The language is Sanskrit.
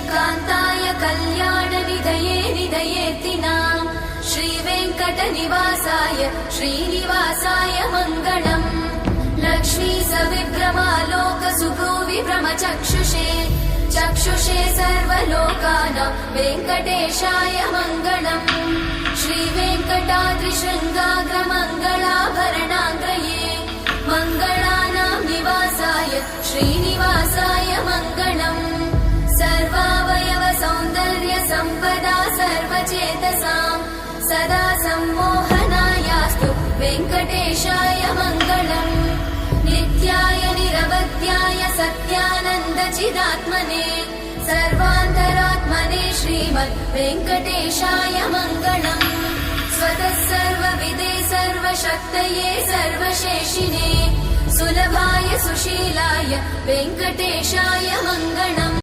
कान्ताय कल्याणनिधये निधयेऽर्तिनाम् श्रीवेङ्कटनिवासाय श्रीनिवासाय मङ्गलम् लक्ष्मी सविभ्रमालोकसुभ्रूविभ्रमचक्षुषे चक्षुषे सर्वलोकानां वेङ्कटेशाय मङ्गलम् श्रीवेङ्कटाद्रिशृङ्गाग्रमङ्गलाभरणाङ्गये मङ्गलानां निवासाय श्रीनिवासाय मङ्गलम् सर्वावयव सौन्दर्य सम्पदा सर्वचेतसां सदा सम्मोहनायास्तु वेङ्कटेशाय मङ्गलम् नित्याय निरवध्याय सत्यानन्दचिदात्मने सर्वान्तरात्मने श्रीमद् वेङ्कटेशाय मङ्गलम् स्वतः सर्वविदे सर्वशक्तये सर्वशेषिने सुलभाय सुशीलाय वेङ्कटेशाय मङ्गलम्।